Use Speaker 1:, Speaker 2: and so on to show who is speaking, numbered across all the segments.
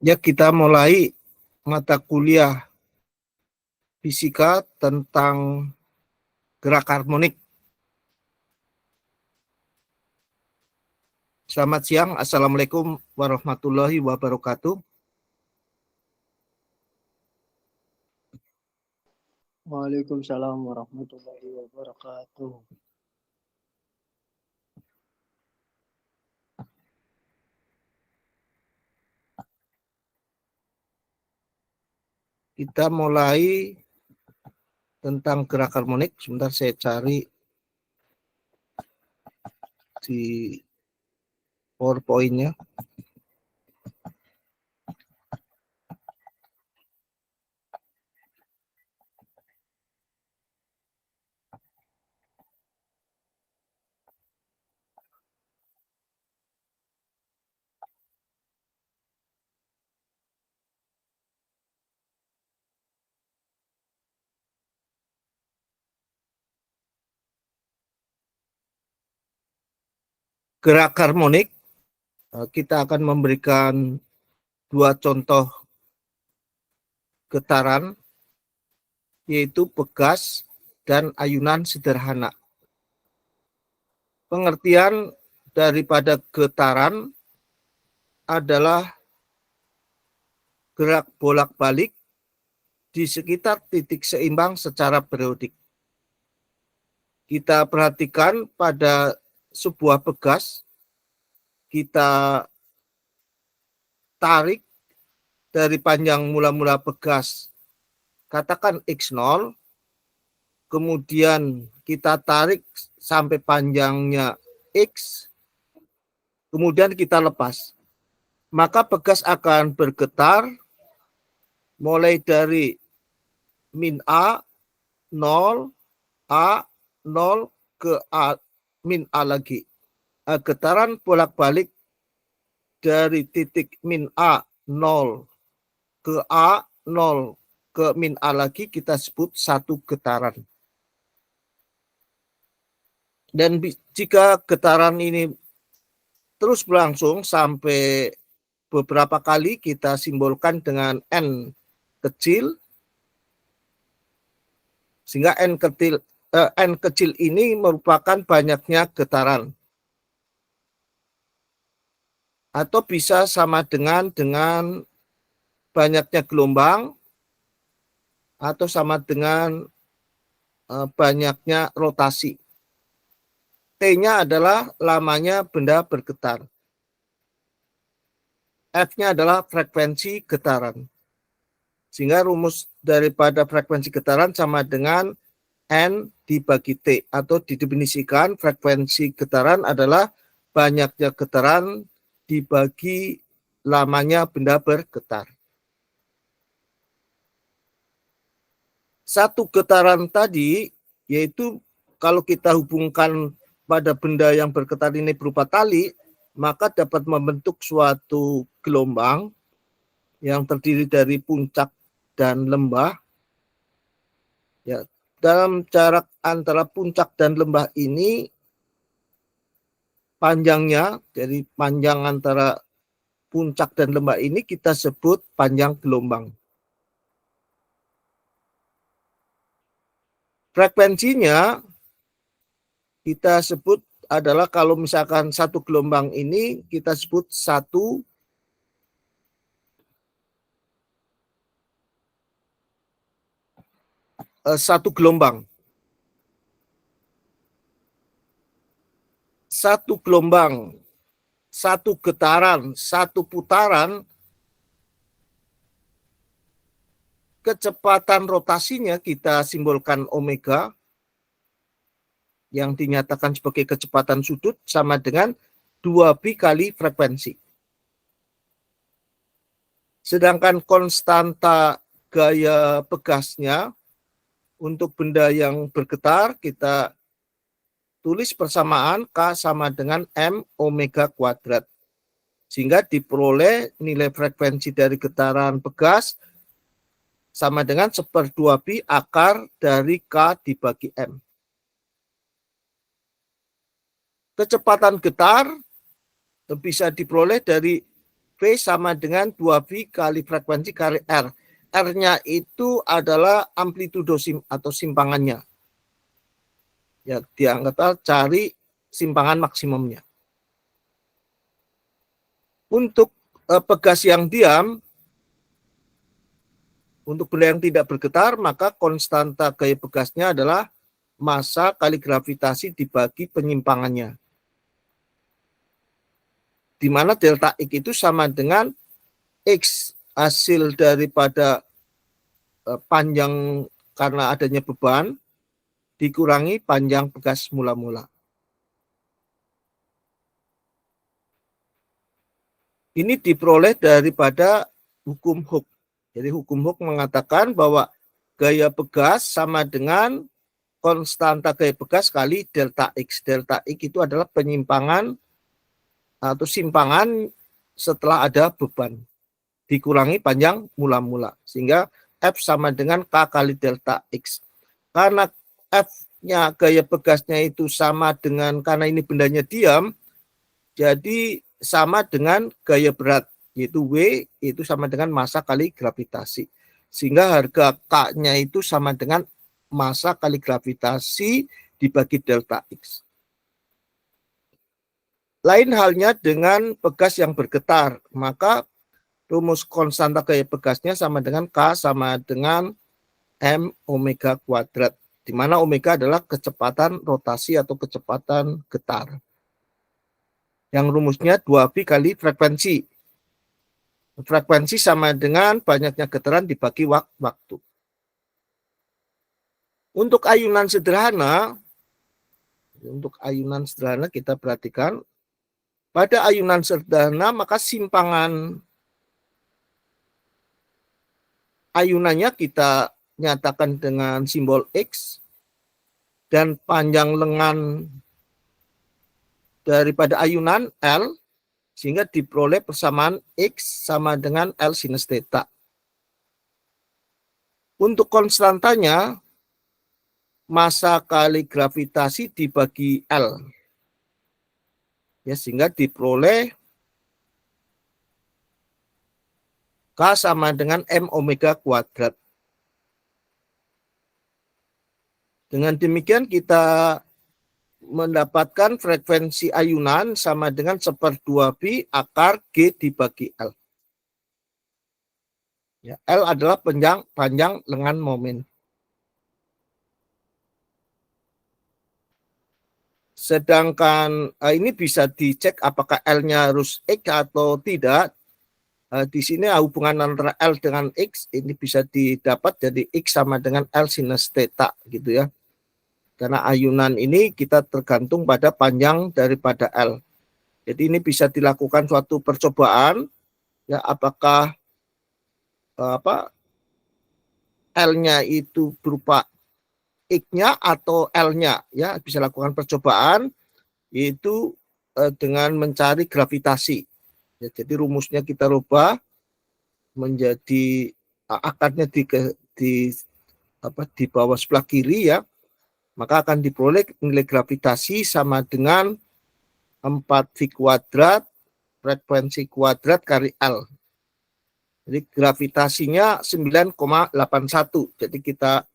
Speaker 1: Ya, kita mulai mata kuliah fisika tentang gerak harmonik. Selamat siang, Assalamualaikum warahmatullahi wabarakatuh.
Speaker 2: Waalaikumsalam warahmatullahi wabarakatuh.
Speaker 1: Kita mulai tentang gerak harmonik. Sebentar saya cari di PowerPoint-nya. Gerak harmonik, kita akan memberikan dua contoh getaran, yaitu pegas dan ayunan sederhana. Pengertian daripada getaran adalah gerak bolak-balik di sekitar titik seimbang secara periodik. Kita perhatikan pada sebuah pegas, kita tarik dari panjang mula-mula pegas, katakan X0, kemudian kita tarik sampai panjangnya X, kemudian kita lepas. Maka pegas akan bergetar mulai dari min A, 0, A, 0 ke A, min A lagi. Getaran bolak-balik dari titik min A, 0 ke A, 0 ke min A lagi kita sebut satu getaran. Dan jika getaran ini terus berlangsung sampai beberapa kali, kita simbolkan dengan N kecil, sehingga N kecil ini merupakan banyaknya getaran. Atau bisa sama dengan banyaknya gelombang, atau sama dengan banyaknya rotasi. T-nya adalah lamanya benda bergetar. F-nya adalah frekuensi getaran. Sehingga rumus daripada frekuensi getaran sama dengan N dibagi T, atau didefinisikan frekuensi getaran adalah banyaknya getaran dibagi lamanya benda bergetar. Satu getaran tadi, yaitu kalau kita hubungkan pada benda yang bergetar ini berupa tali, maka dapat membentuk suatu gelombang yang terdiri dari puncak dan lembah. Ya, dalam jarak antara puncak dan lembah ini, panjangnya, dari panjang antara puncak dan lembah ini kita sebut panjang gelombang. Frekuensinya kita sebut adalah, kalau misalkan satu gelombang ini kita sebut satu gelombang. Satu gelombang, satu getaran, satu putaran, kecepatan rotasinya kita simbolkan omega, yang dinyatakan sebagai kecepatan sudut, sama dengan 2pi kali frekuensi. Sedangkan konstanta gaya pegasnya untuk benda yang bergetar kita tulis persamaan K sama dengan M omega kuadrat. Sehingga diperoleh nilai frekuensi dari getaran pegas sama dengan 1/2pi akar dari K dibagi M. Kecepatan getar bisa diperoleh dari V sama dengan 2V kali frekuensi kali R. R-nya itu adalah amplitudo atau simpangannya. Ya, dianggap cari simpangan maksimumnya. Untuk pegas yang diam, untuk benda yang tidak bergetar, maka konstanta gaya pegasnya adalah massa kali gravitasi dibagi penyimpangannya. Di mana delta X itu sama dengan X hasil daripada panjang karena adanya beban dikurangi panjang pegas mula-mula. Ini diperoleh daripada hukum Hooke. Jadi hukum Hooke mengatakan bahwa gaya pegas sama dengan konstanta gaya pegas kali delta X. Delta X itu adalah penyimpangan atau simpangan setelah ada beban dikurangi panjang mula-mula. Sehingga F sama dengan K kali delta X. Karena F-nya gaya pegasnya itu sama dengan, karena ini bendanya diam, jadi sama dengan gaya berat, yaitu W itu sama dengan massa kali gravitasi. Sehingga harga K-nya itu sama dengan massa kali gravitasi dibagi delta X. Lain halnya dengan pegas yang bergetar, maka rumus konstanta gaya pegasnya sama dengan K sama dengan M omega kuadrat, di mana omega adalah kecepatan rotasi atau kecepatan getar. Yang rumusnya 2V kali frekuensi. Frekuensi sama dengan banyaknya getaran dibagi waktu. Untuk ayunan sederhana kita perhatikan, pada ayunan sederhana maka simpangan ayunannya kita nyatakan dengan simbol X, dan panjang lengan daripada ayunan L, sehingga diperoleh persamaan X sama dengan L sinus theta. Untuk konstantanya, massa kali gravitasi dibagi L. Ya, sehingga diperoleh K sama dengan M omega kuadrat. Dengan demikian kita mendapatkan frekuensi ayunan sama dengan 1/2 akar G dibagi L. Ya, L adalah panjang lengan momen. Sedangkan ini bisa dicek apakah L-nya harus X atau tidak. Di sini hubungan antara L dengan X ini bisa didapat jadi X sama dengan L sinus theta gitu ya. Karena ayunan ini kita tergantung pada panjang daripada L. Jadi ini bisa dilakukan suatu percobaan, ya, apakah L-nya itu berupa X-nya atau L-nya, ya, bisa lakukan percobaan yaitu dengan mencari gravitasi. Ya, jadi rumusnya kita rubah menjadi akarnya di bawah sebelah kiri, ya. Maka akan diperoleh nilai gravitasi sama dengan 4V kuadrat frekuensi kuadrat kali L. Jadi gravitasinya 9,81. Jadi kita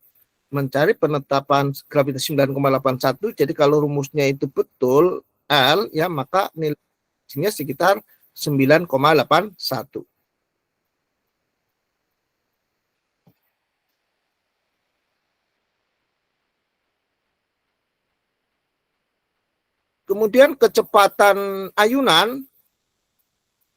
Speaker 1: mencari penetapan gravitasi 9,81. Jadi kalau rumusnya itu betul L, ya, maka nilainya sekitar 9,81. Kemudian kecepatan ayunan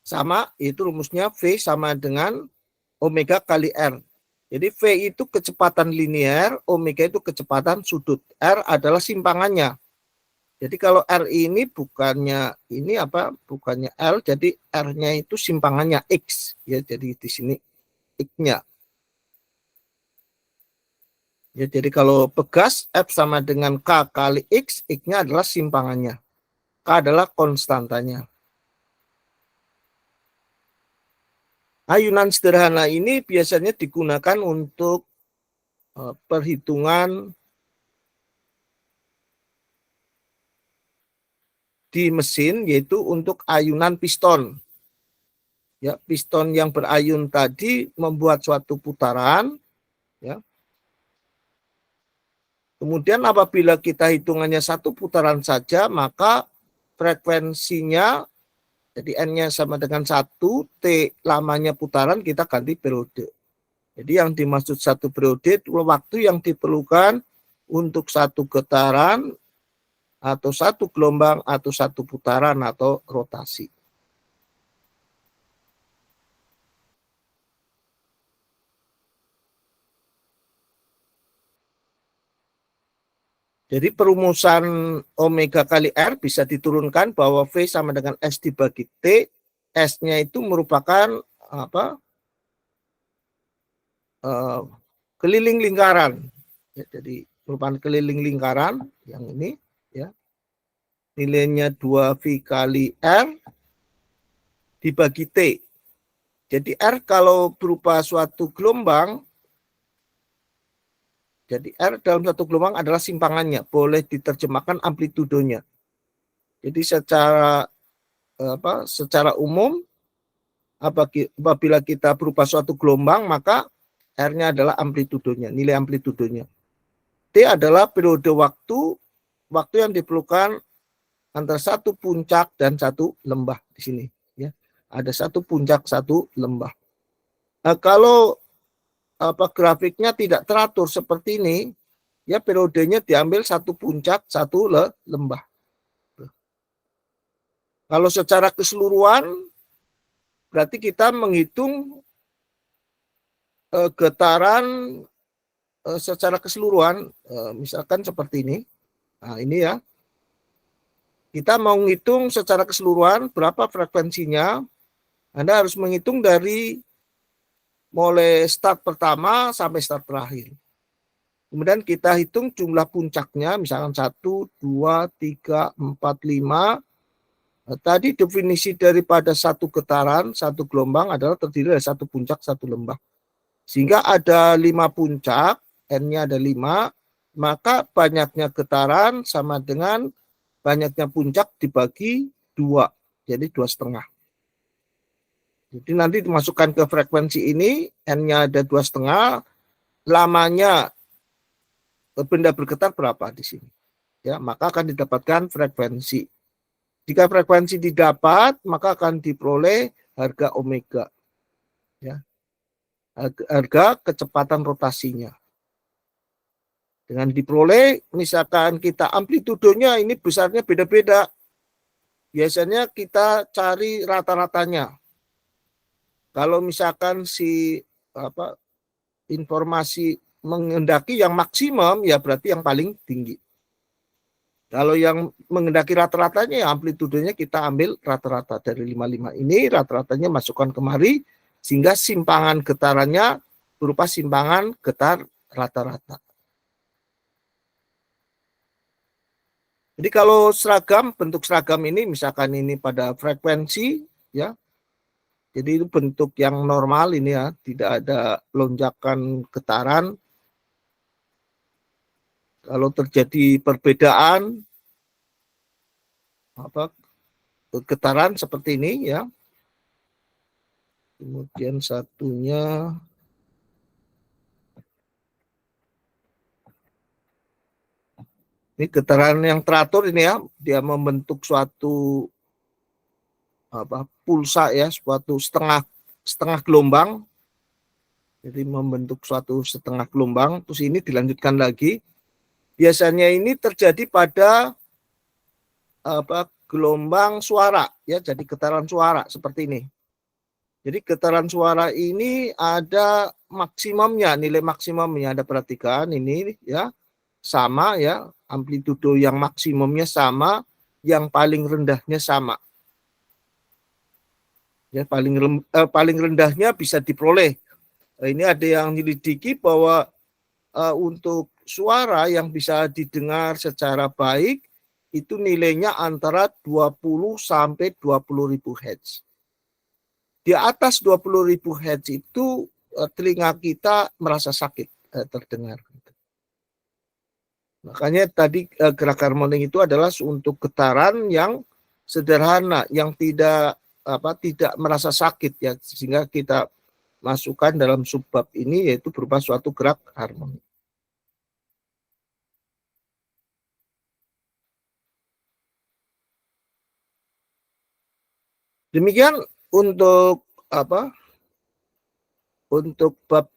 Speaker 1: sama, itu rumusnya V sama dengan omega kali R. Jadi V itu kecepatan linear, omega itu kecepatan sudut. R adalah simpangannya. Jadi kalau R ini bukannya L, jadi R-nya itu simpangannya X, ya. Jadi di sini X-nya. Ya, jadi kalau pegas F sama dengan K kali X, X-nya adalah simpangannya. K adalah konstantanya. Ayunan sederhana ini biasanya digunakan untuk perhitungan di mesin, yaitu untuk ayunan piston. Ya, piston yang berayun tadi membuat suatu putaran, ya. Kemudian apabila kita hitungannya satu putaran saja, maka frekuensinya, jadi N-nya sama dengan 1, T lamanya putaran, kita ganti periode. Jadi yang dimaksud satu periode itu waktu yang diperlukan untuk satu getaran, atau satu gelombang, atau satu putaran, atau rotasi. Jadi perumusan omega kali R bisa diturunkan bahwa V sama dengan S dibagi T. S-nya itu merupakan keliling lingkaran. Ya, jadi merupakan keliling lingkaran yang ini, ya. Nilainya 2V kali R dibagi T. Jadi R kalau berupa suatu gelombang, jadi R dalam satu gelombang adalah simpangannya, boleh diterjemahkan amplitudonya. Jadi secara umum apabila kita berupa suatu gelombang, maka R-nya adalah amplitudonya, nilai amplitudonya. T adalah periode waktu yang diperlukan antara satu puncak dan satu lembah di sini. Ya, ada satu puncak, satu lembah. Nah, kalau grafiknya tidak teratur seperti ini, ya periodenya diambil satu puncak, satu lembah. Kalau secara keseluruhan, berarti kita menghitung getaran secara keseluruhan, misalkan seperti ini. Nah, ini ya. Kita mau menghitung secara keseluruhan berapa frekuensinya. Anda harus menghitung dari mulai start pertama sampai start terakhir. Kemudian kita hitung jumlah puncaknya, misalkan 1, 2, 3, 4, 5. Tadi definisi daripada satu getaran, satu gelombang adalah terdiri dari satu puncak, satu lembah. Sehingga ada 5 puncak, N-nya ada 5, maka banyaknya getaran sama dengan banyaknya puncak dibagi 2, jadi 2,5. Jadi nanti dimasukkan ke frekuensi ini, N-nya ada 2,5, lamanya benda bergetar berapa di sini. Ya, maka akan didapatkan frekuensi. Jika frekuensi didapat, maka akan diperoleh harga omega. Ya. Harga kecepatan rotasinya. Dengan diperoleh, misalkan kita amplitudonya ini besarnya beda-beda. Biasanya kita cari rata-ratanya. Kalau misalkan informasi mengendaki yang maksimum, ya berarti yang paling tinggi. Kalau yang mengendaki rata-ratanya, ya amplitudenya kita ambil rata-rata dari 55 ini, rata-ratanya masukkan kemari, sehingga simpangan getarannya berupa simpangan getar rata-rata. Jadi kalau bentuk seragam ini, misalkan ini pada frekuensi, ya. Jadi itu bentuk yang normal ini ya, tidak ada lonjakan getaran. Kalau terjadi perbedaan getaran seperti ini ya. Kemudian satunya ini getaran yang teratur ini ya, dia membentuk suatu pulsa ya, suatu setengah gelombang. Jadi membentuk suatu setengah gelombang, terus ini dilanjutkan lagi. Biasanya ini terjadi pada gelombang suara ya, jadi getaran suara seperti ini. Jadi getaran suara ini ada maksimumnya, nilai maksimumnya, Anda perhatikan ini ya, sama ya, amplitudo yang maksimumnya sama, yang paling rendahnya sama. Ya, paling rendahnya bisa diperoleh. Ini ada yang menyelidiki bahwa untuk suara yang bisa didengar secara baik itu nilainya antara 20 sampai 20.000 Hz. Di atas 20.000 Hz itu telinga kita merasa sakit terdengar. Makanya tadi gerak harmonik itu adalah untuk getaran yang sederhana, yang tidak tidak merasa sakit ya, sehingga kita masukkan dalam subbab ini yaitu berupa suatu gerak harmonik. Demikian untuk untuk bab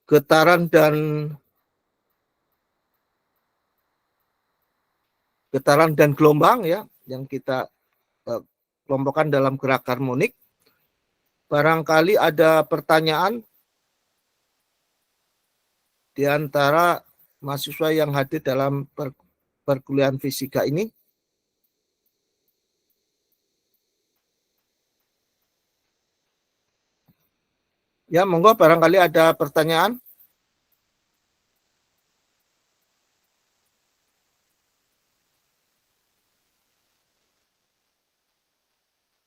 Speaker 1: getaran dan gelombang ya, yang kita kelompokkan dalam gerak harmonik. Barangkali ada pertanyaan di antara mahasiswa yang hadir dalam perkuliahan fisika ini. Ya, monggo barangkali ada pertanyaan.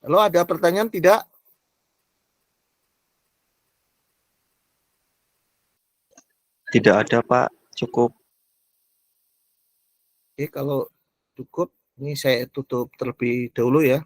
Speaker 1: Halo, ada pertanyaan tidak?
Speaker 3: Tidak ada, Pak. Cukup.
Speaker 1: Oke, kalau cukup, ini saya tutup terlebih dahulu ya.